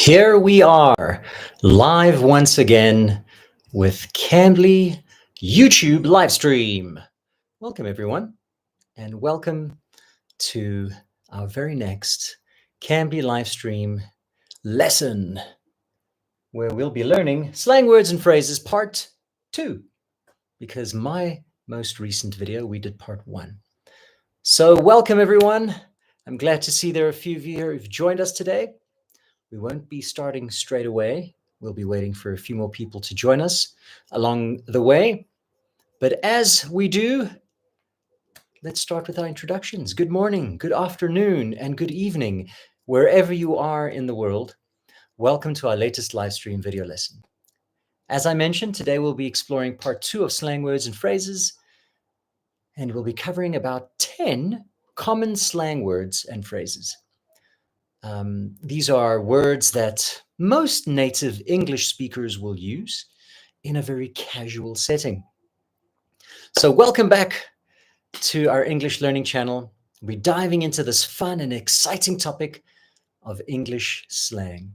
Here we are, live once again with Cambly YouTube live stream. Welcome everyone, and welcome to our very next Cambly live stream lesson, where we'll be learning slang words and phrases part 2, because my most recent video we did part 1. So welcome everyone. I'm glad to see there are a few of you here who've joined us today. We won't be starting straight away. We'll be waiting for a few more people to join us along the way. But as we do, let's start with our introductions. Good morning, good afternoon, and good evening, wherever you are in the world. Welcome to our latest live stream video lesson. As I mentioned, today we'll be exploring part 2 of slang words and phrases, and we'll be covering about 10 common slang words and phrases. These are words that most native English speakers will use in a very casual setting. So welcome back to our English learning channel. We're diving into this fun and exciting topic of English slang.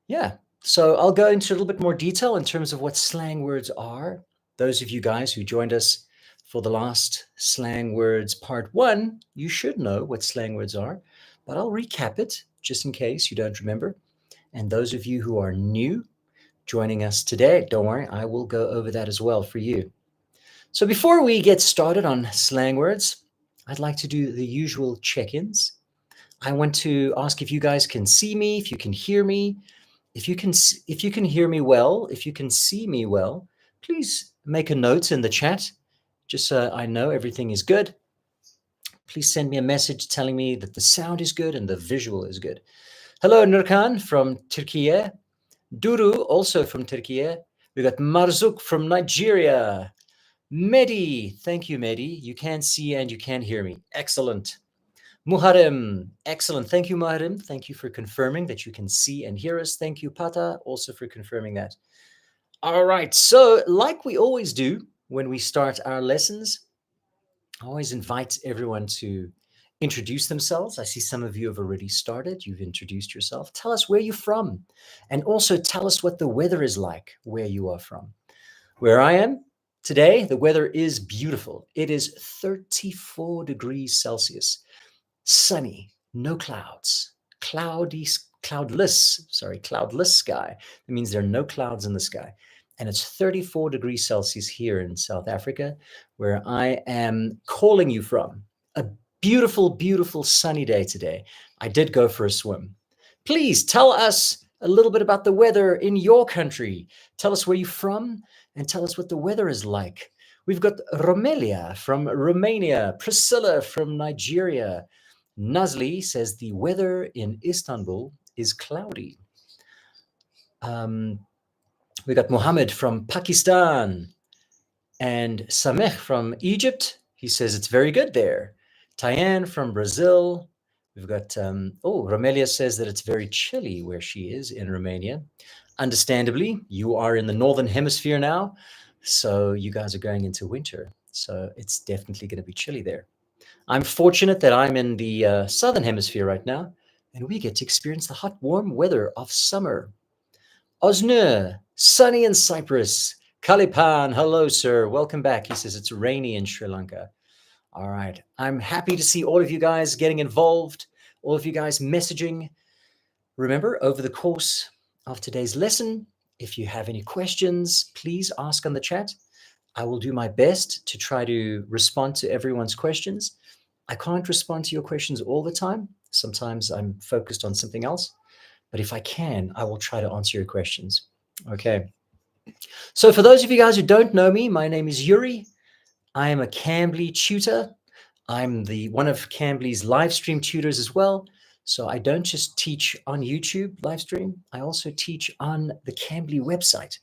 Yeah, so I'll go into a little bit more detail in terms of what slang words are. Those of you guys who joined us for the last slang words part 1, you should know what slang words are. But I'll recap it just in case you don't remember. And those of you who are new joining us today, don't worry, I will go over that as well for you. So before we get started on slang words, I'd like to do the usual check-ins. I want to ask if you guys can see me, if you can hear me. If you can hear me well, if you can see me well, please make a note in the chat, just so I know everything is good. Please send me a message telling me that the sound is good and the visual is good. Hello, Nurkan from Turkey. Duru, also from Turkey. We got Marzuk from Nigeria. Mehdi, thank you, Mehdi. You can see and you can hear me. Excellent. Muharrem, excellent. Thank you, Muharrem. Thank you for confirming that you can see and hear us. Thank you, Pata, also for confirming that. All right, so like we always do when we start our lessons, I always invite everyone to introduce themselves. I see some of you have already started. You've introduced yourself. Tell us where you're from, and also tell us what the weather is like where you are from. Where I am today, the weather is beautiful. It is 34 degrees Celsius, sunny, no clouds, cloudless sky. That means there are no clouds in the sky. And it's 34 degrees Celsius here in South Africa, where I am calling you from. A beautiful, beautiful sunny day today. I did go for a swim. Please tell us a little bit about the weather in your country. Tell us where you're from and tell us what the weather is like. We've got Romelia from Romania, Priscilla from Nigeria. Nazli says the weather in Istanbul is cloudy. We got Mohammed from Pakistan and Sameh from Egypt. He says it's very good there. Tyann from Brazil. We've got, Romelia says that it's very chilly where she is in Romania. Understandably, you are in the Northern Hemisphere now, so you guys are going into winter. So it's definitely going to be chilly there. I'm fortunate that I'm in the Southern Hemisphere right now, and we get to experience the hot, warm weather of summer. Osnur, sunny in Cyprus. Kalipan, hello, sir. Welcome back. He says it's rainy in Sri Lanka. All right. I'm happy to see all of you guys getting involved, all of you guys messaging. Remember, over the course of today's lesson, if you have any questions, please ask on the chat. I will do my best to try to respond to everyone's questions. I can't respond to your questions all the time. Sometimes I'm focused on something else. But if I can, I will try to answer your questions. Okay. So for those of you guys who don't know me, my name is Yuri. I am a Cambly tutor. I'm one of Cambly's live stream tutors as well. So I don't just teach on YouTube live stream. I also teach on the Cambly website.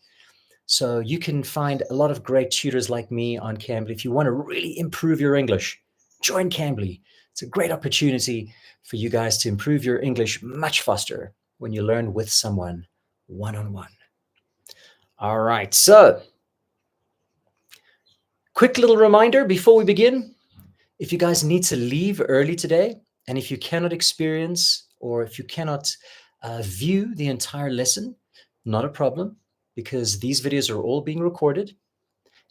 So you can find a lot of great tutors like me on Cambly. If you want to really improve your English, join Cambly. It's a great opportunity for you guys to improve your English much faster when you learn with someone one-on-one. All right, so quick little reminder before we begin. If you guys need to leave early today, and if you cannot experience or if you cannot view the entire lesson, not a problem, because these videos are all being recorded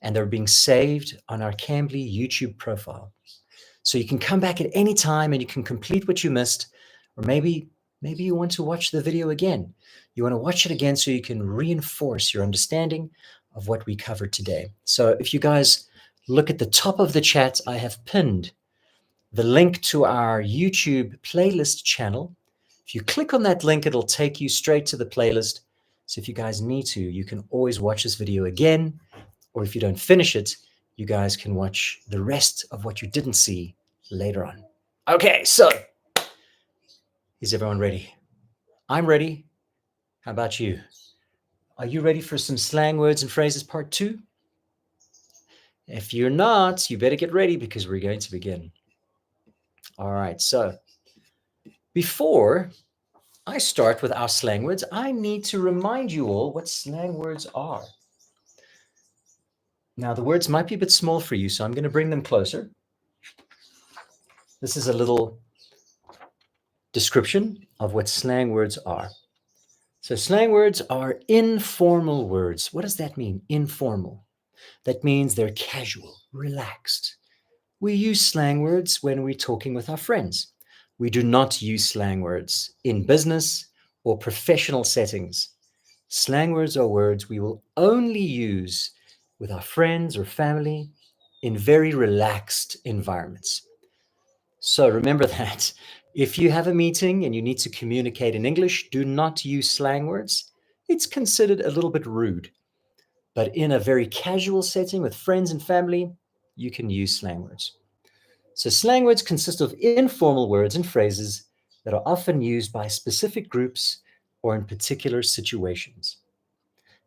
and they're being saved on our Cambly YouTube profile. So you can come back at any time and you can complete what you missed, or maybe you want to watch the video again. You want to watch it again so you can reinforce your understanding of what we covered today. So if you guys look at the top of the chat, I have pinned the link to our YouTube playlist channel. If you click on that link, it'll take you straight to the playlist. So if you guys need to, you can always watch this video again, or if you don't finish it, you guys can watch the rest of what you didn't see later on. Okay, so is everyone ready? I'm ready. How about you? Are you ready for some slang words and phrases part 2? If you're not, you better get ready because we're going to begin. All right, so before I start with our slang words, I need to remind you all what slang words are. Now, the words might be a bit small for you, so I'm going to bring them closer. This is a little description of what slang words are. So slang words are informal words. What does that mean, informal? That means they're casual, relaxed. We use slang words when we're talking with our friends. We do not use slang words in business or professional settings. Slang words are words we will only use with our friends or family in very relaxed environments. So remember that. If you have a meeting and you need to communicate in English, do not use slang words. It's considered a little bit rude. But in a very casual setting with friends and family, you can use slang words. So slang words consist of informal words and phrases that are often used by specific groups or in particular situations.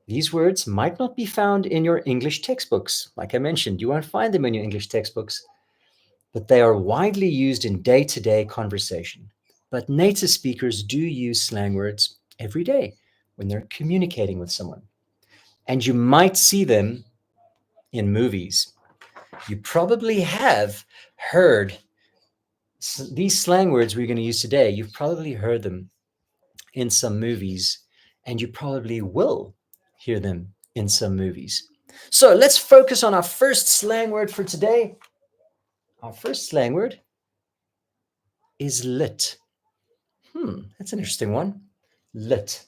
These words might not be found in your English textbooks. Like I mentioned, you won't find them in your English textbooks, but they are widely used in day-to-day conversation. But native speakers do use slang words every day when they're communicating with someone. And you might see them in movies. You probably have heard these slang words we're going to use today. You've probably heard them in some movies, and you probably will hear them in some movies. So let's focus on our first slang word for today. Our first slang word is lit. That's an interesting one. Lit.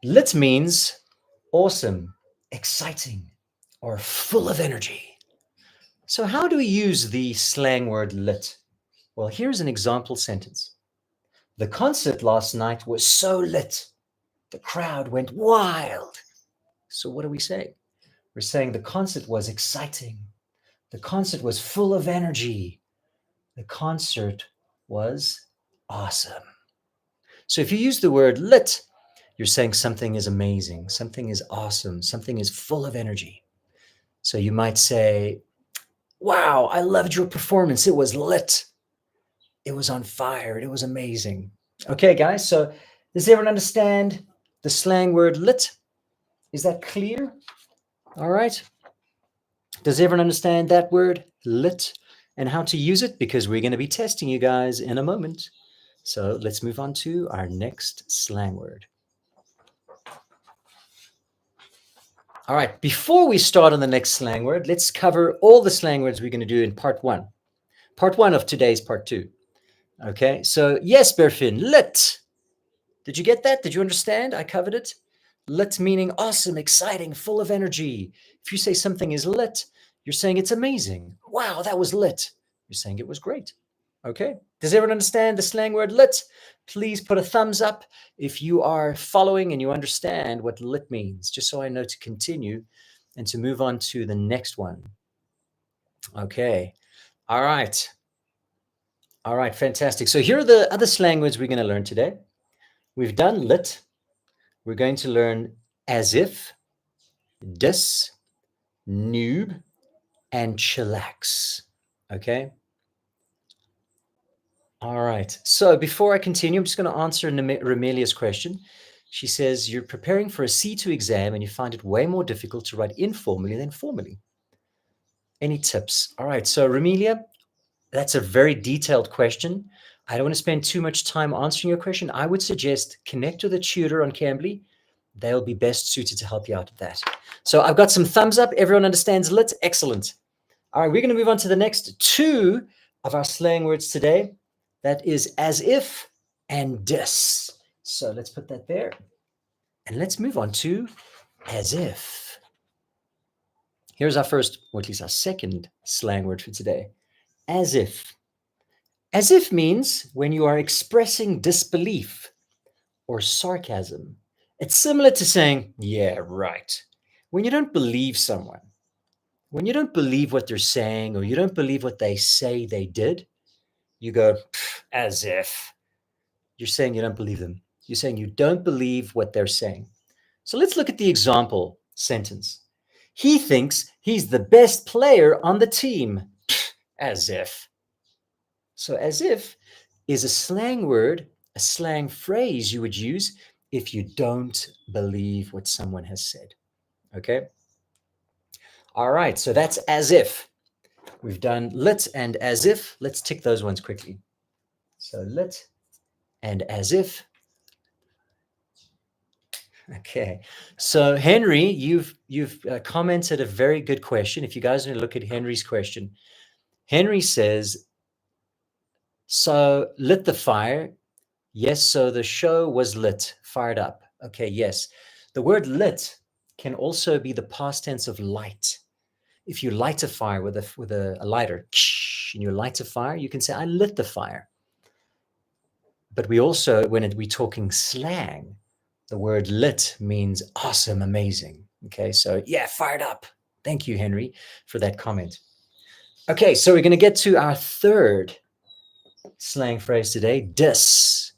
Lit means awesome, exciting, or full of energy. So how do we use the slang word lit? Well, here's an example sentence. The concert last night was so lit. The crowd went wild. So what do we say? We're saying the concert was exciting. The concert was full of energy. The concert was awesome. So if you use the word lit, you're saying something is amazing, something is awesome, something is full of energy. So you might say, wow, I loved your performance. It was lit. It was on fire. It was amazing. Okay, guys, so does everyone understand the slang word lit? Is that clear? All right. Does everyone understand that word lit and how to use it? Because we're going to be testing you guys in a moment. So let's move on to our next slang word. All right, before we start on the next slang word, let's cover all the slang words we're going to do in part 1. Part 1 of today's part 2. Okay, so yes, Berfin, lit. Did you get that? Did you understand? I covered it. Lit meaning awesome, exciting, full of energy. If you say something is lit, you're saying it's amazing. Wow, that was lit. You're saying it was great. Okay, does everyone understand the slang word lit? Please put a thumbs up if you are following and you understand what lit means, just so I know to continue and to move on to the next one. Okay, all right. All right, fantastic. So here are the other slang words we're going to learn today. We've done lit. We're going to learn as if, dis, newb, and chillax. Okay? All right. So before I continue, I'm just going to answer Ramelia's question. She says, you're preparing for a C2 exam and you find it way more difficult to write informally than formally. Any tips? All right. So Ramelia, that's a very detailed question. I don't want to spend too much time answering your question. I would suggest connect with a tutor on Cambly. They'll be best suited to help you out with that. So I've got some thumbs up. Everyone understands lit. Excellent. All right, we're going to move on to the next two of our slang words today. That is as if and dis. So let's put that there. And let's move on to as if. Here's our first, or at least our second slang word for today. As if. As if means when you are expressing disbelief or sarcasm. It's similar to saying, yeah, right. When you don't believe someone, when you don't believe what they're saying or you don't believe what they say they did, you go, as if. You're saying you don't believe them. You're saying you don't believe what they're saying. So let's look at the example sentence. He thinks he's the best player on the team. As if. So as if is a slang word, a slang phrase you would use if you don't believe what someone has said. Okay? All right, so that's as if. We've done lit and as if. Let's tick those ones quickly. So lit and as if. Okay, so Henry, you've commented a very good question. If you guys want to look at Henry's question, Henry says, so lit the fire. Yes, so the show was lit, fired up. Okay, yes. The word lit can also be the past tense of light. If you light a fire with a lighter, and you light a fire, you can say, I lit the fire. But we also, when we're talking slang, the word lit means awesome, amazing. Okay, so yeah, fired up. Thank you, Henry, for that comment. Okay, so we're going to get to our third slang phrase today, dis.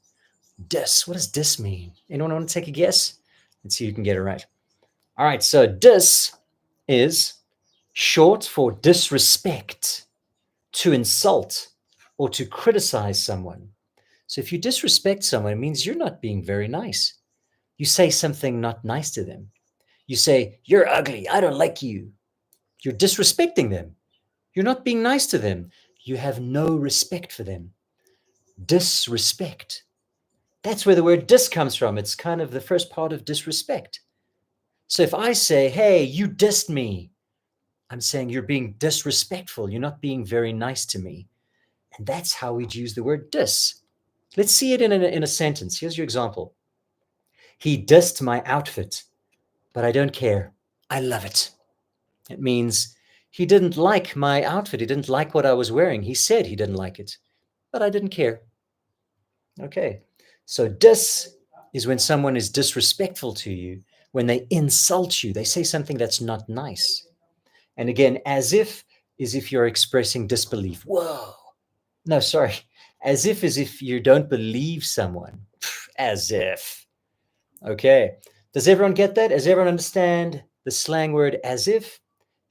Dis, what does dis mean? Anyone want to take a guess? Let's see who can get it right. All right, so dis is short for disrespect, to insult, or to criticize someone. So if you disrespect someone, it means you're not being very nice. You say something not nice to them. You say, you're ugly, I don't like you. You're disrespecting them. You're not being nice to them. You have no respect for them. Disrespect. That's where the word dis comes from. It's kind of the first part of disrespect. So if I say, hey, you dissed me, I'm saying you're being disrespectful. You're not being very nice to me. And that's how we'd use the word dis. Let's see it in a sentence. Here's your example. He dissed my outfit, but I don't care. I love it. It means he didn't like my outfit. He didn't like what I was wearing. He said he didn't like it, but I didn't care. Okay, so dis is when someone is disrespectful to you, when they insult you, they say something that's not nice. And again, as if is if you're expressing disbelief. Whoa. No, sorry. As if you don't believe someone. As if. Okay. Does everyone get that? Does everyone understand the slang word as if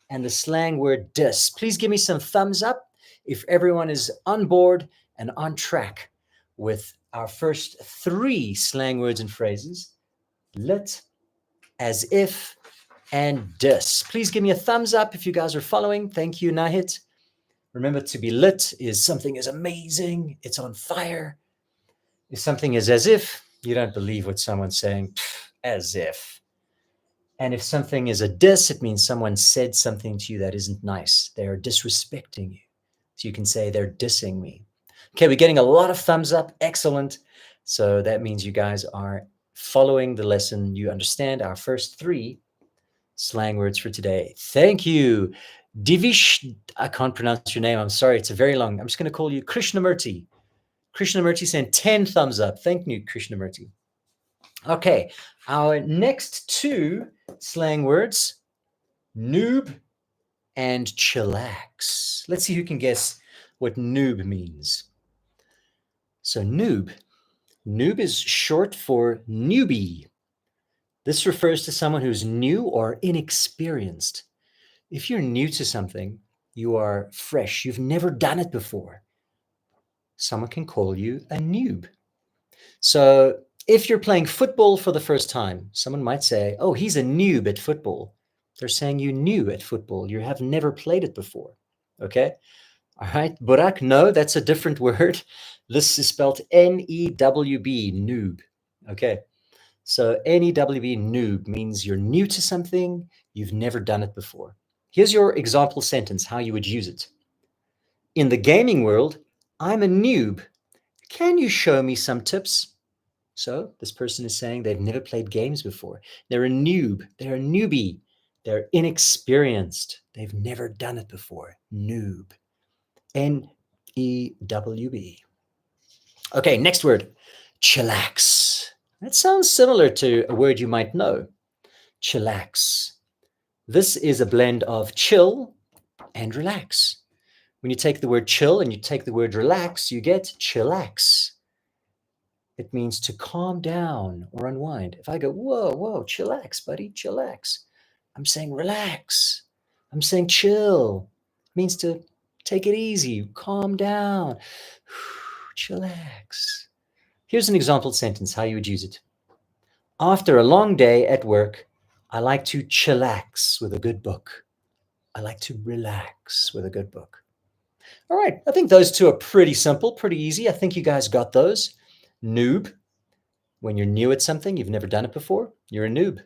and the slang word dis? Please give me some thumbs up if everyone is on board and on track with our first three slang words and phrases. Lit, as if, and dis. Please give me a thumbs up if you guys are following. Thank you, Nahit. Remember, to be lit is something is amazing. It's on fire. If something is as if, you don't believe what someone's saying. As if. And if something is a dis, it means someone said something to you that isn't nice. They're disrespecting you. So you can say they're dissing me. Okay, we're getting a lot of thumbs up. Excellent. So that means you guys are following the lesson. You understand our first three slang words for today. Thank you. Divish, I can't pronounce your name. I'm sorry. It's a very long. I'm just going to call you Krishnamurti. Krishnamurti sent 10 thumbs up. Thank you, Krishnamurti. Okay, our next two slang words, noob and chillax. Let's see who can guess what noob means. So noob is short for newbie. This refers to someone who's new or inexperienced. If you're new to something, you are fresh. You've never done it before. Someone can call you a noob. So if you're playing football for the first time, someone might say, oh, he's a noob at football. They're saying you new at football. You have never played it before. Okay. All right, Burak, no, that's a different word. This is spelled N-E-W-B, noob. Okay, so N-E-W-B, noob, means you're new to something, you've never done it before. Here's your example sentence, how you would use it. In the gaming world, I'm a noob. Can you show me some tips? So this person is saying they've never played games before. They're a noob. They're a newbie. They're inexperienced. They've never done it before. Noob. N-E-W-B. Okay, next word. Chillax. That sounds similar to a word you might know. Chillax. This is a blend of chill and relax. When you take the word chill and you take the word relax, you get chillax. It means to calm down or unwind. If I go, whoa, whoa, chillax, buddy, chillax. I'm saying relax. I'm saying chill. It means to take it easy, calm down, chillax. Here's an example sentence, how you would use it. After a long day at work, I like to chillax with a good book. I like to relax with a good book. All right, I think those two are pretty simple, pretty easy. I think you guys got those. Noob, when you're new at something, you've never done it before, you're a noob.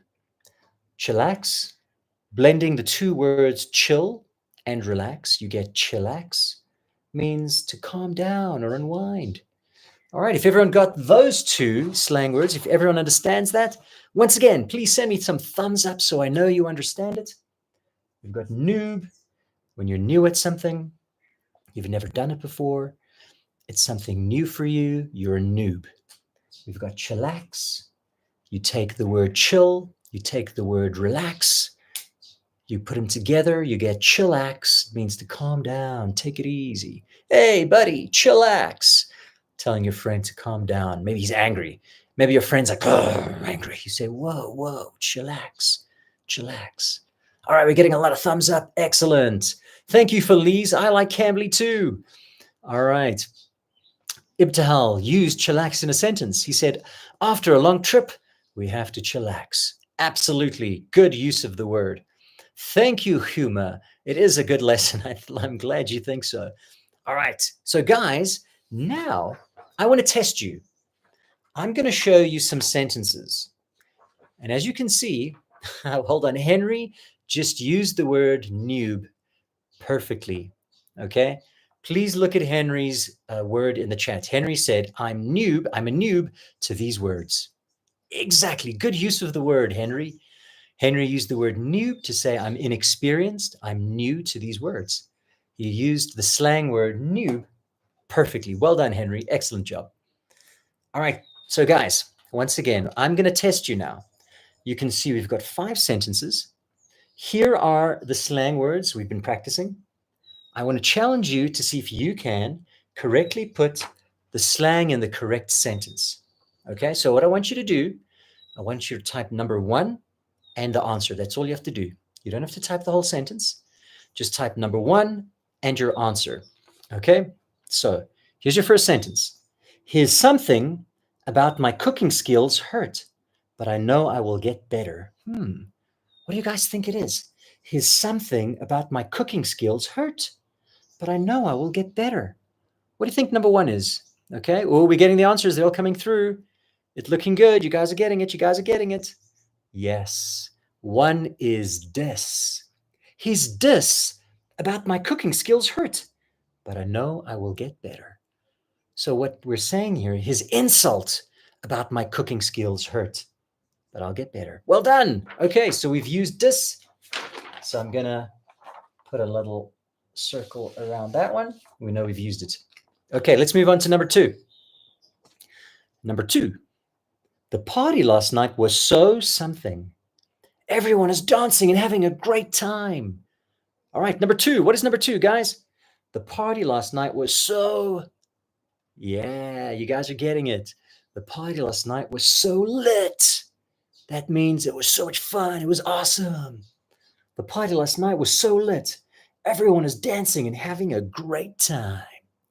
Chillax, blending the two words chill and relax, you get chillax, means to calm down or unwind. All right, if everyone got those two slang words, if everyone understands that, once again, please send me some thumbs up so I know you understand it. We've got noob, when you're new at something, you've never done it before, it's something new for you, you're a noob. We've got chillax, you take the word chill, you take the word relax, you put them together, you get chillax. It means to calm down, take it easy. Hey, buddy, chillax. Telling your friend to calm down. Maybe he's angry. Maybe your friend's like, oh, I'm angry. You say, whoa, whoa, chillax, chillax. All right, we're getting a lot of thumbs up. Excellent. Thank you, Felice. I like Cambly too. All right. Ibtihal used chillax in a sentence. He said, after a long trip, we have to chillax. Absolutely. Good use of the word. Thank you, Huma. It is a good lesson. I'm glad you think so. All right. So, guys, now I want to test you. I'm going to show you some sentences. And as you can see, hold on, Henry just used the word noob perfectly. Okay. Please look at Henry's word in the chat. Henry said, I'm a noob to these words. Exactly. Good use of the word, Henry. Henry used the word noob to say I'm inexperienced, I'm new to these words. He used the slang word noob perfectly. Well done, Henry. Excellent job. All right. So, guys, once again, I'm going to test you now. You can see we've got 5 sentences. Here are the slang words we've been practicing. I want to challenge you to see if you can correctly put the slang in the correct sentence. Okay, so what I want you to do, I want you to type number 1 and the answer. That's all you have to do. You don't have to type the whole sentence. Just type number 1 and your answer. Okay, so here's your first sentence. Here's something about my cooking skills hurt, but I know I will get better. What do you guys think it is? Here's something about my cooking skills hurt, but I know I will get better. What do you think number 1 is? Okay, well, we're getting the answers. They're all coming through. It's looking good. You guys are getting it. You guys are getting it. Yes. 1 is dis. His dis about my cooking skills hurt, but I know I will get better. So what we're saying here, his insult about my cooking skills hurt, but I'll get better. Well done. Okay, so we've used dis. So I'm going to put a little circle around that one. We know we've used it. Okay, let's move on to number 2. Number 2. The party last night was so something. Everyone is dancing and having a great time. All right, number 2. What is number 2, guys? The party last night was so... Yeah, you guys are getting it. The party last night was so lit. That means it was so much fun. It was awesome. The party last night was so lit. Everyone is dancing and having a great time.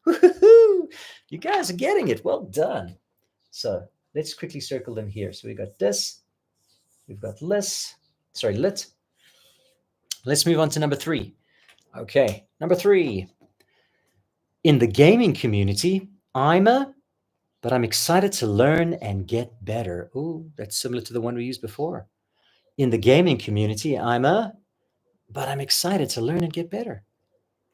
Woo-hoo-hoo. You guys are getting it. Well done. So let's quickly circle them here. So we got this. We've got lit. Let's move on to number 3. Okay, number 3. In the gaming community, but I'm excited to learn and get better. Oh, that's similar to the one we used before. In the gaming community, but I'm excited to learn and get better.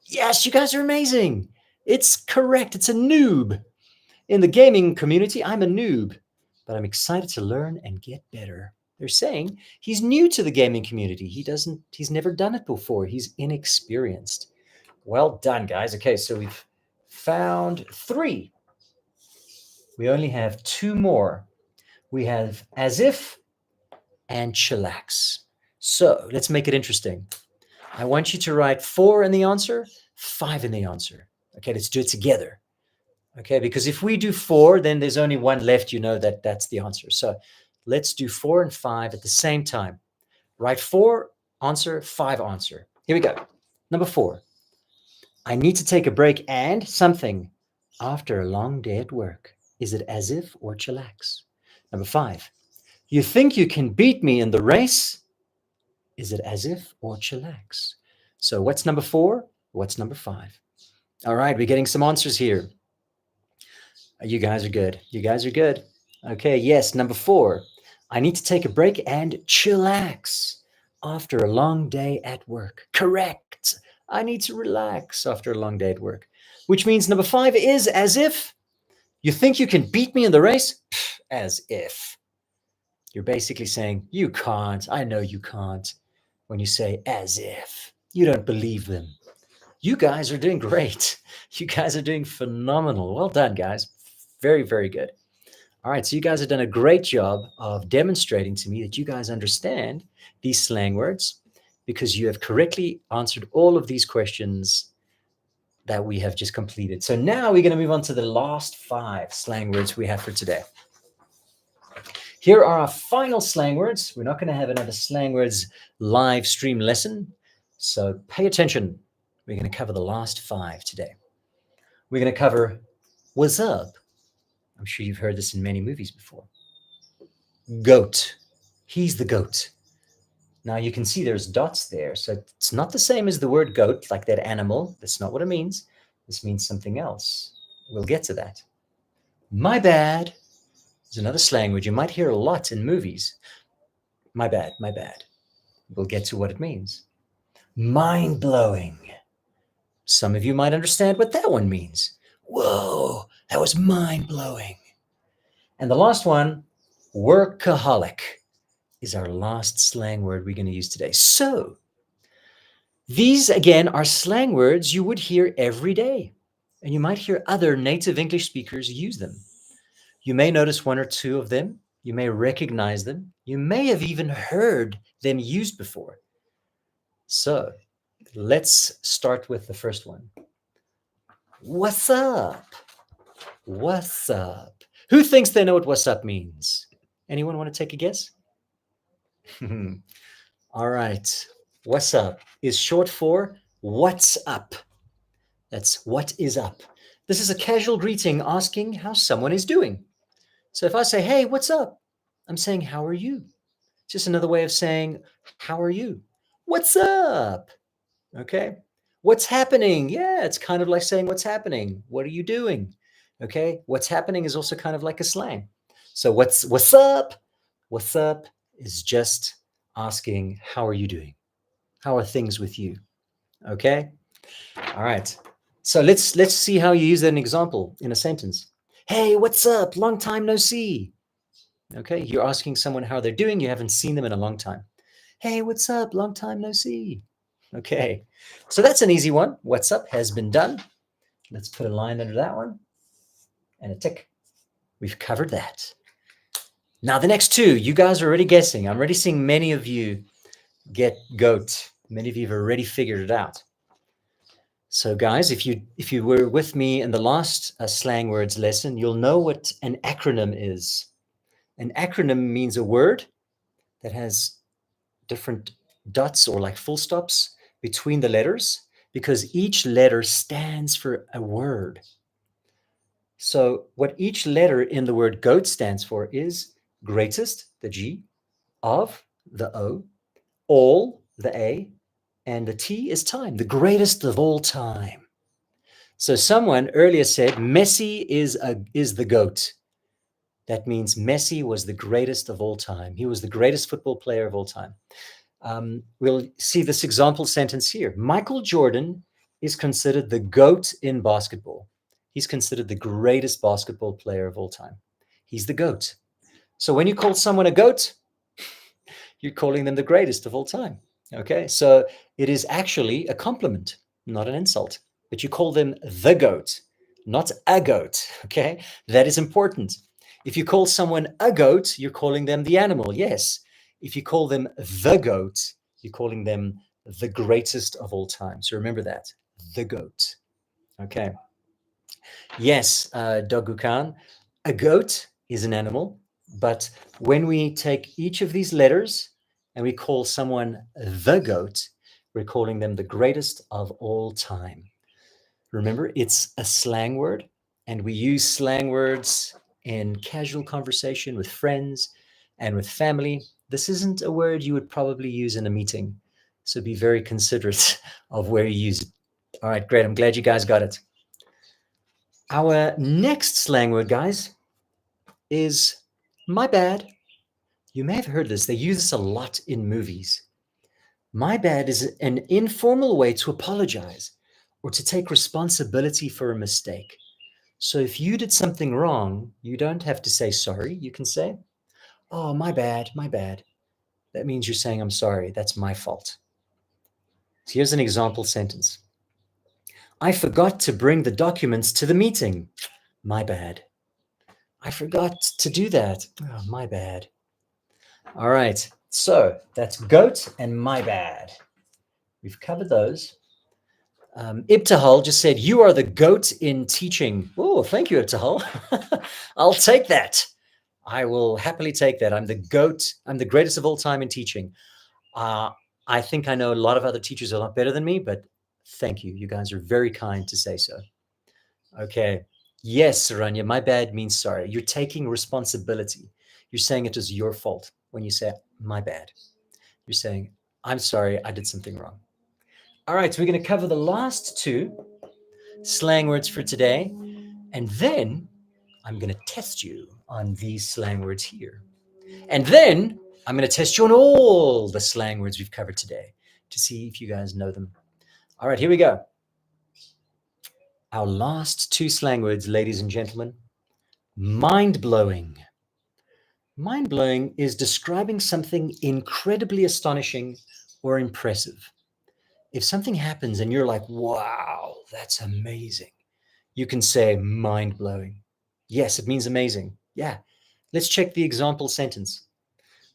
Yes, you guys are amazing. It's correct. It's a noob. In the gaming community, I'm a noob, but I'm excited to learn and get better. They're saying he's new to the gaming community. He's never done it before. He's inexperienced. Well done, guys. Okay, so we've found 3. We only have 2 more. We have as if and chillax. So let's make it interesting. I want you to write 4 in the answer, 5 in the answer. Okay, let's do it together. Okay, because if we do 4, then there's only 1 left. You know that's the answer. So let's do 4 and 5 at the same time. Write 4, answer, 5, answer. Here we go. Number 4. I need to take a break and something after a long day at work. Is it as if or chillax? Number 5. You think you can beat me in the race? Is it as if or chillax? So what's number 4? What's number 5? All right, we're getting some answers here. You guys are good. You guys are good. Okay, yes, number 4. I need to take a break and chillax after a long day at work. Correct. I need to relax after a long day at work. Which means number 5 is as if. You think you can beat me in the race? Pff, as if. You're basically saying, you can't. I know you can't. When you say as if, you don't believe them. You guys are doing great. You guys are doing phenomenal. Well done, guys. Very, very good. All right, so you guys have done a great job of demonstrating to me that you guys understand these slang words because you have correctly answered all of these questions that we have just completed. So now we're going to move on to the last 5 slang words we have for today. Here are our final slang words. We're not going to have another slang words live stream lesson, so pay attention. We're going to cover the last 5 today. We're going to cover what's up. I'm sure you've heard this in many movies before. Goat. He's the goat. Now you can see there's dots there, so it's not the same as the word goat, like that animal. That's not what it means. This means something else. We'll get to that. My bad is another slang word you might hear a lot in movies. My bad, my bad. We'll get to what it means. Mind-blowing. Some of you might understand what that one means. Whoa, that was mind-blowing. And the last one, workaholic, is our last slang word we're going to use today. So these, again, are slang words you would hear every day. And you might hear other native English speakers use them. You may notice 1 or 2 of them. You may recognize them. You may have even heard them used before. So let's start with the first one. What's up? What's up? Who thinks they know what what's up means? Anyone want to take a guess? All right. What's up is short for what's up. That's what is up. This is a casual greeting asking how someone is doing. So if I say, hey, what's up? I'm saying, how are you? It's just another way of saying, how are you? What's up? Okay. What's happening? Yeah, it's kind of like saying what's happening. What are you doing? Okay. What's happening is also kind of like a slang. So what's up? What's up is just asking, how are you doing? How are things with you? Okay. All right. So let's see how you use that in an example in a sentence. Hey, what's up? Long time no see. Okay. You're asking someone how they're doing. You haven't seen them in a long time. Hey, what's up? Long time no see. Okay. So that's an easy one. What's up has been done. Let's put a line under that one and a tick. We've covered that. Now the next 2, you guys are already guessing. I'm already seeing many of you get goat. Many of you have already figured it out. So guys, if you were with me in the last slang words lesson, you'll know what an acronym is. An acronym means a word that has different dots or like full stops between the letters because each letter stands for a word. So what each letter in the word goat stands for is greatest, the G, of, the O, all, the A, and the T is time, the greatest of all time. So someone earlier said Messi is the GOAT. That means Messi was the greatest of all time. He was the greatest football player of all time. We'll see this example sentence here. Michael Jordan is considered the GOAT in basketball. He's considered the greatest basketball player of all time. He's the GOAT. So when you call someone a GOAT, you're calling them the greatest of all time. Okay, so it is actually a compliment, not an insult. But you call them the GOAT, not a goat. Okay, that is important. If you call someone a goat, you're calling them the animal. Yes. If you call them the goat, you're calling them the greatest of all time. So remember that, the goat. Okay. Yes, Dogu Khan, a goat is an animal, but when we take each of these letters and we call someone the goat, we're calling them the greatest of all time. Remember, it's a slang word, and we use slang words in casual conversation with friends and with family. This isn't a word you would probably use in a meeting, so be very considerate of where you use it. All right, great. I'm glad you guys got it. Our next slang word, guys, is my bad. You may have heard this. They use this a lot in movies. My bad is an informal way to apologize or to take responsibility for a mistake. So if you did something wrong, you don't have to say sorry. You can say, oh, my bad, my bad. That means you're saying, I'm sorry, that's my fault. So here's an example sentence. I forgot to bring the documents to the meeting. My bad. I forgot to do that. Oh, my bad. All right, so that's goat and my bad. We've covered those. Ibtihal just said, you are the goat in teaching. Oh, thank you, Ibtihal. I'll take that. I will happily take that. I'm the GOAT. I'm the greatest of all time in teaching. I think I know a lot of other teachers a lot better than me, but thank you. You guys are very kind to say so. Okay. Yes, Saranya, my bad means sorry. You're taking responsibility. You're saying it is your fault when you say my bad. You're saying, I'm sorry, I did something wrong. All right, so we're going to cover the last two slang words for today, and then I'm going to test you on these slang words here. And then I'm going to test you on all the slang words we've covered today to see if you guys know them. All right, here we go. Our last two slang words, ladies and gentlemen. Mind-blowing. Mind-blowing is describing something incredibly astonishing or impressive. If something happens and you're like, wow, that's amazing, you can say mind-blowing. Yes, it means amazing. Yeah. Let's check the example sentence.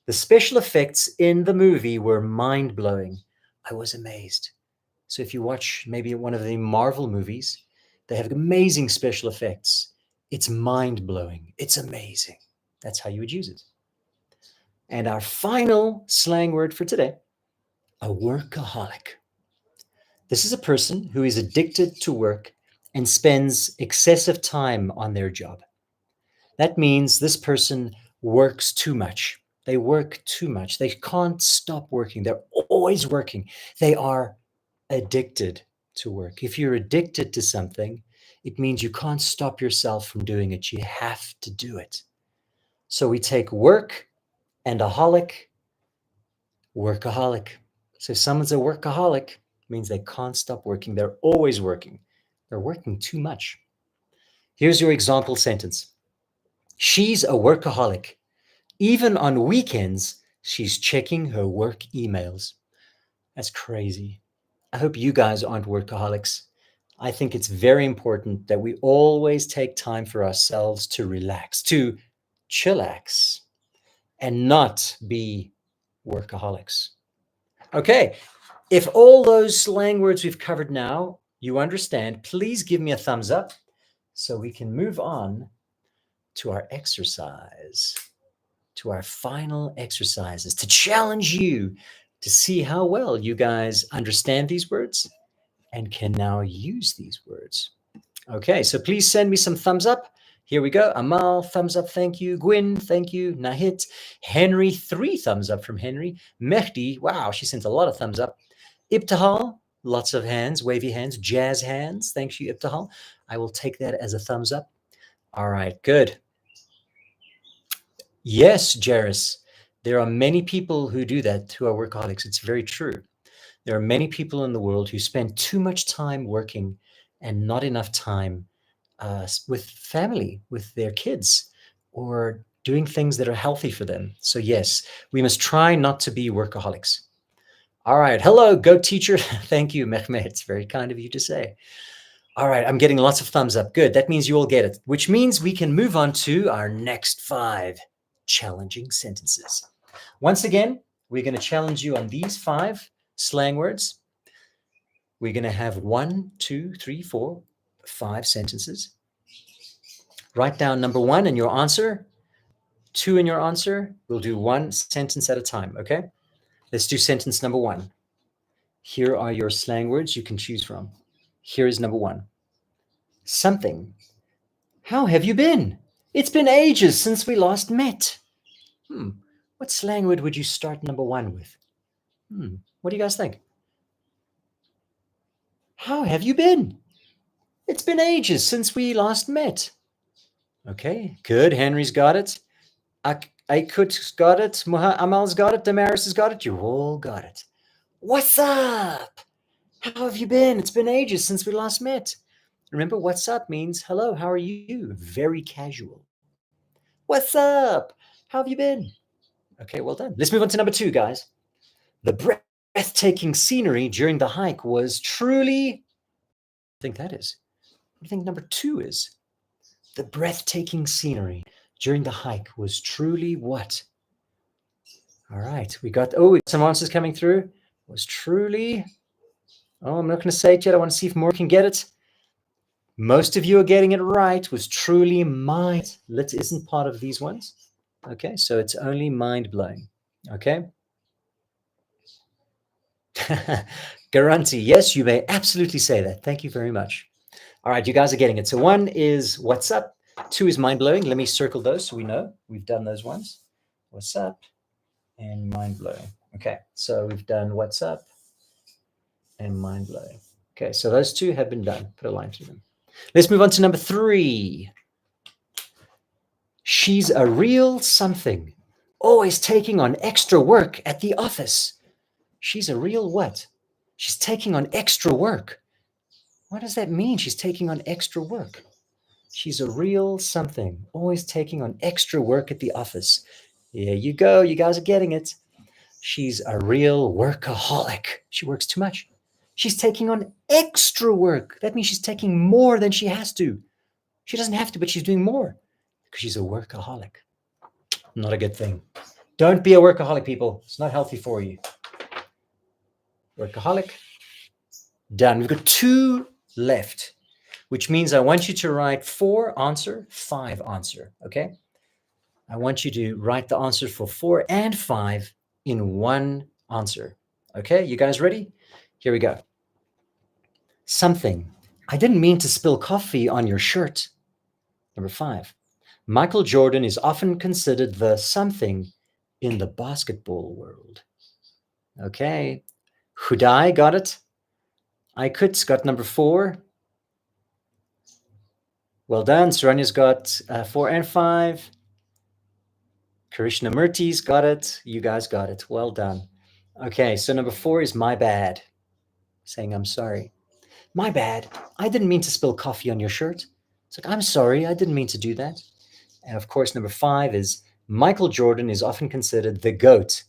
The special effects in the movie were mind-blowing. I was amazed. So if you watch maybe one of the Marvel movies, they have amazing special effects. It's mind-blowing. It's amazing. That's how you would use it. And our final slang word for today, a workaholic. This is a person who is addicted to work and spends excessive time on their job. That means this person works too much. They work too much. They can't stop working. They're always working. They are addicted to work. If you're addicted to something, it means you can't stop yourself from doing it. You have to do it. So we take work and a holic, workaholic. So if someone's a workaholic, it means they can't stop working. They're always working. They're working too much. Here's your example sentence. She's a workaholic. Even on weekends, she's checking her work emails. That's crazy. I hope you guys aren't workaholics. I think it's very important that we always take time for ourselves to relax, to chillax, and not be workaholics. Okay, if all those slang words we've covered now, you understand, please give me a thumbs up so we can move on to our exercise, to our final exercises, to challenge you to see how well you guys understand these words and can now use these words. Okay, so please send me some thumbs up. Here we go. Amal, thumbs up, thank you. Gwyn, thank you. Nahit, Henry, 3 thumbs up from Henry. Mehdi, wow, she sent a lot of thumbs up. Ibtihal, Lots of hands, wavy hands, jazz hands. Thank you, Ibtihal. I will take that as a thumbs up. All right, good. Yes, Jairus. There are many people who do that who are workaholics. It's very true. There are many people in the world who spend too much time working and not enough time with family, with their kids, or doing things that are healthy for them. So yes, we must try not to be workaholics. All right. Hello, Go Teacher. Thank you, Mehmet. It's very kind of you to say. All right. I'm getting lots of thumbs up. Good. That means you all get it, which means we can move on to our next 5 challenging sentences. Once again, we're going to challenge you on these 5 slang words. We're going to have 1, 2, 3, 4, 5 sentences. Write down number 1 in your answer, 2 in your answer. We'll do 1 sentence at a time, okay? Let's do sentence number 1. Here are your slang words you can choose from. Here is number 1. Something. How have you been? It's been ages since we last met. What slang word would you start number 1 with? What do you guys think? How have you been? It's been ages since we last met. Okay, good. Henry's got it. Aikut's got it. Amal's got it. Damaris has got it. You all got it. What's up? How have you been? It's been ages since we last met. Remember, what's up means hello, how are you? Very casual. What's up? How have you been? Okay, well done. Let's move on to number 2, guys. The breathtaking scenery during the hike was truly... I think that is. What do you think number 2 is? The breathtaking scenery during the hike was truly what? All right, we got some answers coming through. Was truly... I'm not going to say it yet. I want to see if more can get it. Most of you are getting it right. Was truly mind. Lit isn't part of these ones. Okay, so it's only mind-blowing. Okay. Garanti, yes, you may absolutely say that. Thank you very much. All right, you guys are getting it. So 1 is what's up. 2 is mind-blowing. Let me circle those so we know we've done those ones. What's up and mind-blowing. Okay, so we've done what's up and mind-blowing. Okay, so those 2 have been done. Put a line through them. Let's move on to number 3. She's a real something, always taking on extra work at the office. She's a real what? She's taking on extra work. What does that mean? She's taking on extra work. She's a real something, always taking on extra work at the office. There you go. You guys are getting it. She's a real workaholic. She works too much. She's taking on extra work. That means she's taking more than she has to. She doesn't have to, but she's doing more because she's a workaholic. Not a good thing. Don't be a workaholic, people. It's not healthy for you. Workaholic. Done. We've got 2 left, which means I want you to write 4 answer, 5 answer. Okay. I want you to write the answer for 4 and 5 in 1 answer. Okay. You guys ready? Here we go. Something. I didn't mean to spill coffee on your shirt. Number 5. Michael Jordan is often considered the something in the basketball world. Okay. Hudai got it. Aikut's got number 4. Well done. Saranya's got 4 and 5. Krishnamurti's got it. You guys got it. Well done. Okay, so number 4 is my bad. Saying I'm sorry. My bad. I didn't mean to spill coffee on your shirt. It's like, I'm sorry. I didn't mean to do that. And of course, number 5 is Michael Jordan is often considered the GOAT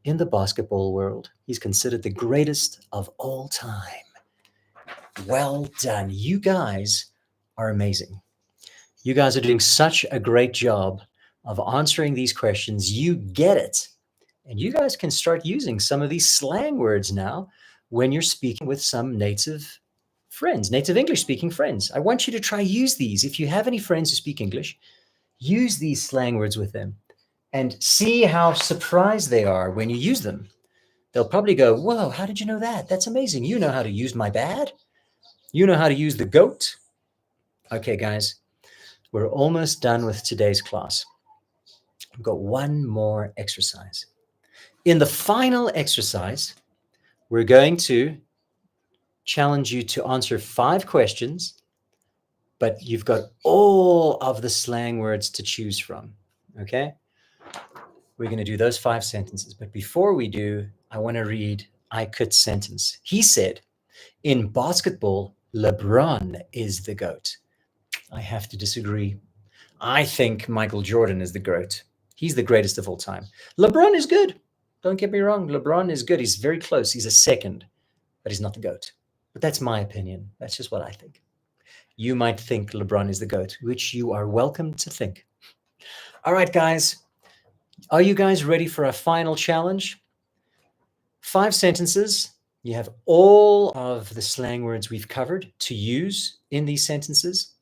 in the basketball world. He's considered the greatest of all time. Well done. You guys are amazing. You guys are doing such a great job of answering these questions. You get it. And you guys can start using some of these slang words now when you're speaking with some native friends, native English speaking friends. I want you to try use these. If you have any friends who speak English, use these slang words with them and see how surprised they are when you use them. They'll probably go, whoa, how did you know that? That's amazing. You know how to use my bad. You know how to use the GOAT. Okay, guys, we're almost done with today's class. I've got one more exercise. In the final exercise, we're going to challenge you to answer 5 questions, but you've got all of the slang words to choose from. Okay? We're going to do those 5 sentences. But before we do, I want to read Aikut's sentence. He said, in basketball, LeBron is the GOAT. I have to disagree. I think Michael Jordan is the GOAT. He's the greatest of all time. LeBron is good. Don't get me wrong. LeBron is good. He's very close. He's a second, but he's not the GOAT. But that's my opinion. That's just what I think. You might think LeBron is the GOAT, which you are welcome to think. All right, guys. Are you guys ready for a final challenge? 5 sentences. You have all of the slang words we've covered to use in these sentences.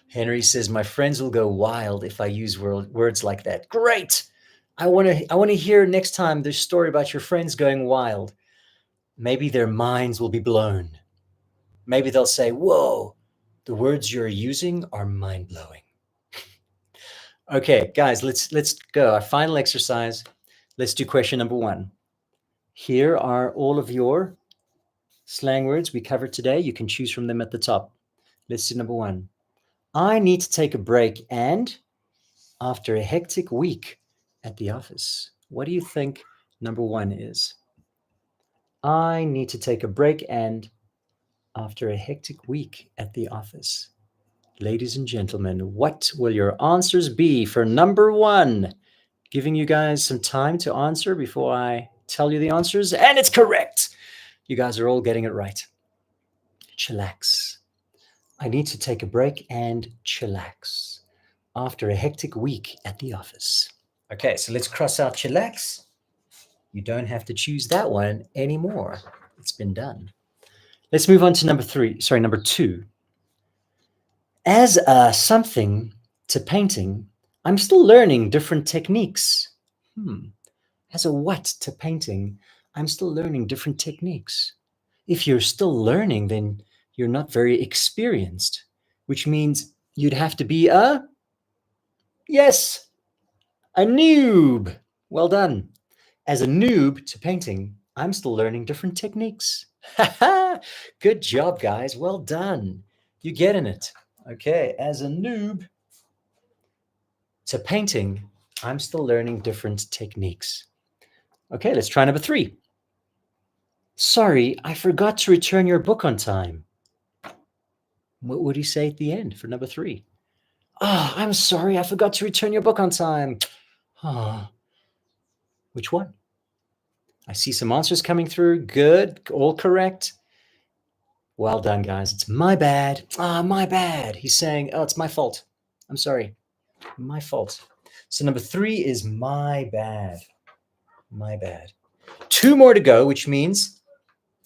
Henry says, my friends will go wild if I use words like that. Great. I want to hear next time the story about your friends going wild. Maybe their minds will be blown. Maybe they'll say, whoa, the words you're using are mind-blowing. Okay, guys, let's go. Our final exercise. Let's do question number 1. Here are all of your slang words we covered today. You can choose from them at the top. Let's do number 1. I need to take a break and after a hectic week at the office. What do you think number 1 is? I need to take a break and after a hectic week at the office. Ladies and gentlemen, what will your answers be for number 1? Giving you guys some time to answer before I tell you the answers. And it's correct. You guys are all getting it right. Chillax. I need to take a break and chillax after a hectic week at the office. Okay, so let's cross out chillax. You don't have to choose that one anymore. It's been done. Let's move on to number 2. As something to painting, I'm still learning different techniques. As a what to painting, I'm still learning different techniques. If you're still learning, then you're not very experienced, which means you'd have to be a noob. Well done. As a noob to painting, I'm still learning different techniques. Good job, guys. Well done. You're getting it. Okay, as a noob to painting, I'm still learning different techniques. Okay, let's try number 3. Sorry, I forgot to return your book on time. What would he say at the end for number 3? Oh, I'm sorry, I forgot to return your book on time. Which one? I see some answers coming through. Good, all correct. Well done, guys. It's my bad. My bad. He's saying, oh, it's my fault. I'm sorry. My fault. So number 3 is my bad. My bad. 2 more to go, which means,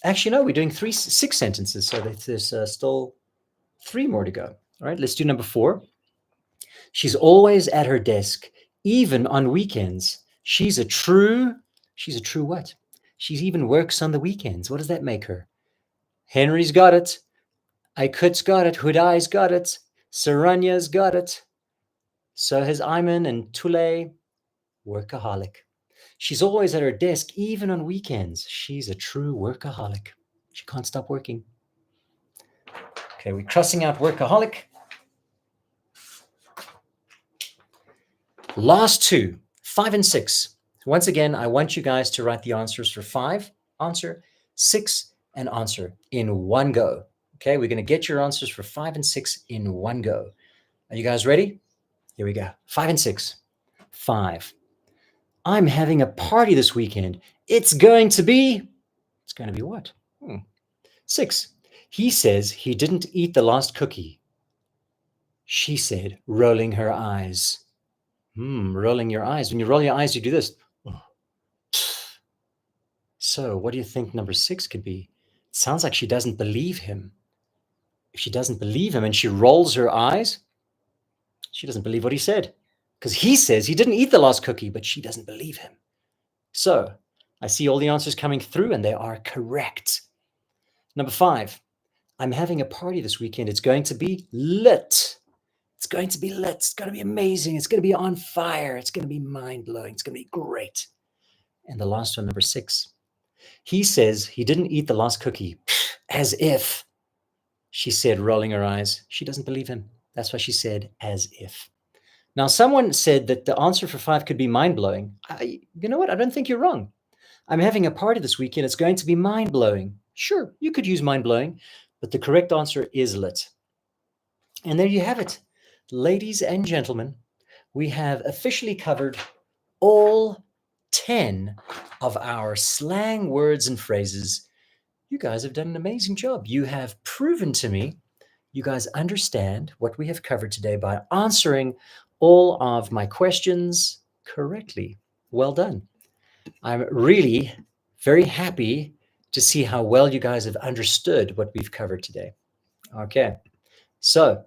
actually, no, we're doing 6 sentences. So there's still 3 more to go. All right, let's do number 4. She's always at her desk, even on weekends. She's a true what? She even works on the weekends. What does that make her? Henry's got it. Aikut's got it. Hudai's got it. Saranya's got it. So has Ayman and Tule. Workaholic. She's always at her desk, even on weekends. She's a true workaholic. She can't stop working. Okay, we're crossing out workaholic. Last 2, 5 and 6. Once again, I want you guys to write the answers for 5, answer, 6, and answer in one go. Okay, we're going to get your answers for 5 and 6 in one go. Are you guys ready? Here we go. 5 and 6. 5. I'm having a party this weekend. It's going to be what? 6. He says he didn't eat the last cookie. She said, rolling her eyes. Rolling your eyes. When you roll your eyes, you do this. So what do you think number 6 could be? It sounds like she doesn't believe him. If she doesn't believe him and she rolls her eyes, she doesn't believe what he said. Because he says he didn't eat the last cookie, but she doesn't believe him. So I see all the answers coming through and they are correct. Number 5, I'm having a party this weekend. It's going to be lit. It's going to be lit. It's going to be amazing. It's going to be on fire. It's going to be mind-blowing. It's going to be great. And the last one, number 6. He says he didn't eat the last cookie. As if, she said, rolling her eyes. She doesn't believe him. That's why she said, as if. Now, someone said that the answer for 5 could be mind-blowing. You know what? I don't think you're wrong. I'm having a party this weekend. It's going to be mind-blowing. Sure, you could use mind-blowing, but the correct answer is lit. And there you have it. Ladies and gentlemen, we have officially covered all 10 of our slang words and phrases. You guys have done an amazing job. You have proven to me you guys understand what we have covered today by answering all of my questions correctly. Well done. I'm really very happy to see how well you guys have understood what we've covered today. Okay, so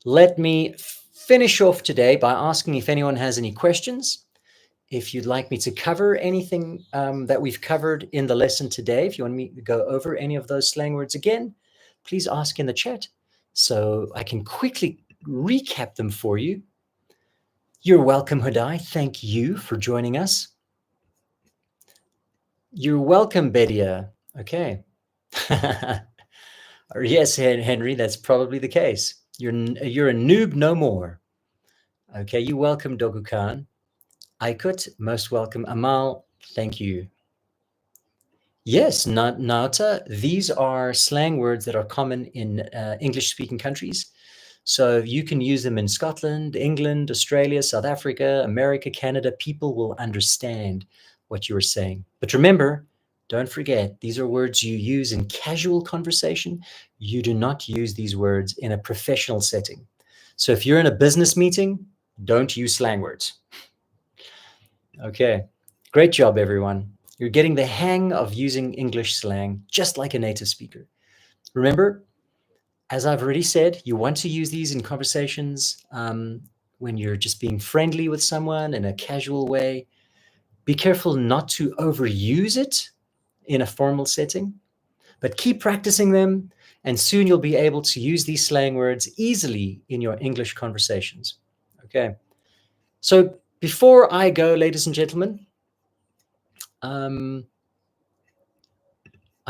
let me finish off today by asking if anyone has any questions. If you'd like me to cover anything that we've covered in the lesson today, if you want me to go over any of those slang words again, please ask in the chat so I can quickly recap them for you. You're welcome, Hudai. Thank you for joining us. You're welcome, Bedia. Okay. Yes, Henry, that's probably the case. You're a noob no more. Okay, you're welcome, Dogu-khan. Aikut, most welcome. Amal, thank you. Yes, Nauta, these are slang words that are common in English-speaking countries. So you can use them in Scotland, England, Australia, South Africa, America, Canada. People will understand what you're saying. But remember, don't forget, these are words you use in casual conversation. You do not use these words in a professional setting. So if you're in a business meeting, don't use slang words. Okay, great job, everyone. You're getting the hang of using English slang just like a native speaker. Remember, as I've already said, you want to use these in conversations when you're just being friendly with someone in a casual way. Be careful not to overuse it in a formal setting, but keep practicing them, and soon you'll be able to use these slang words easily in your English conversations. Okay, so before I go, ladies and gentlemen, I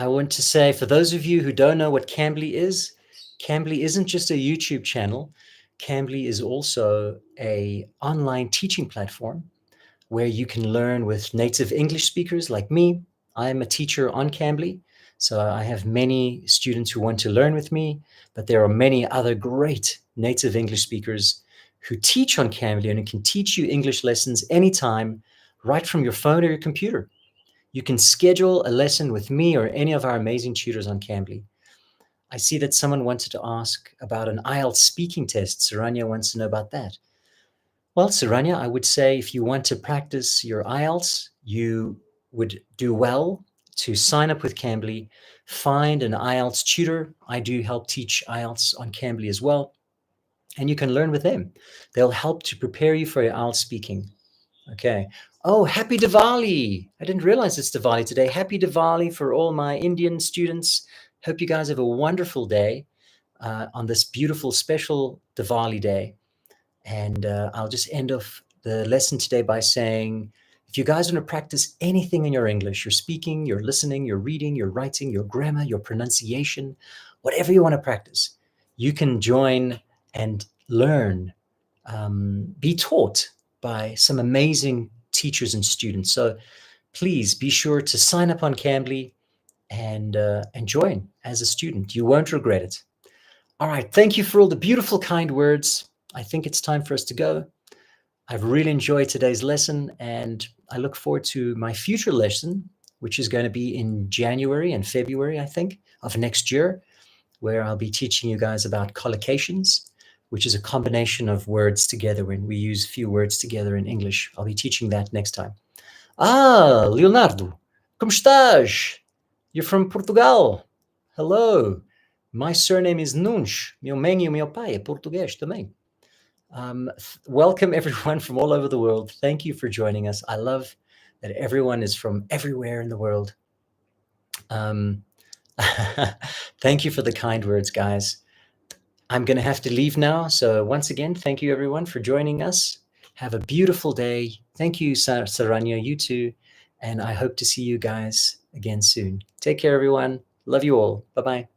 want to say, for those of you who don't know what Cambly isn't just a YouTube channel. Cambly is also an online teaching platform where you can learn with native English speakers like me. I am a teacher on Cambly, so I have many students who want to learn with me, but there are many other great native English speakers who teach on Cambly and can teach you English lessons anytime, right from your phone or your computer. You can schedule a lesson with me or any of our amazing tutors on Cambly. I see that someone wanted to ask about an IELTS speaking test. Saranya wants to know about that. Well, Saranya, I would say if you want to practice your IELTS, you would do well to sign up with Cambly, find an IELTS tutor. I do help teach IELTS on Cambly as well, and you can learn with them. They'll help to prepare you for your IELTS speaking. Okay. Oh, happy Diwali. I didn't realize it's Diwali today. Happy Diwali for all my Indian students. Hope you guys have a wonderful day on this beautiful, special Diwali day. And I'll just end off the lesson today by saying, if you guys want to practice anything in your English, your speaking, your listening, your reading, your writing, your grammar, your pronunciation, whatever you want to practice, you can join and learn, be taught by some amazing teachers and students. So please be sure to sign up on Cambly and join as a student. You won't regret it. All right. Thank you for all the beautiful, kind words. I think it's time for us to go. I've really enjoyed today's lesson, and I look forward to my future lesson, which is going to be in January and February, I think, of next year, where I'll be teaching you guys about collocations, which is a combination of words together when we use few words together in English. I'll be teaching that next time. Ah, Leonardo, como estás? You're from Portugal. Hello. My surname is Nunes. Meu mãe e o meu pai é português também. Welcome everyone from all over the world. Thank you for joining us. I love that everyone is from everywhere in the world. Thank you for the kind words, guys. I'm going to have to leave now. So once again, thank you everyone for joining us. Have a beautiful day. Thank you, Saranya, you too. And I hope to see you guys again soon. Take care, everyone. Love you all. Bye bye.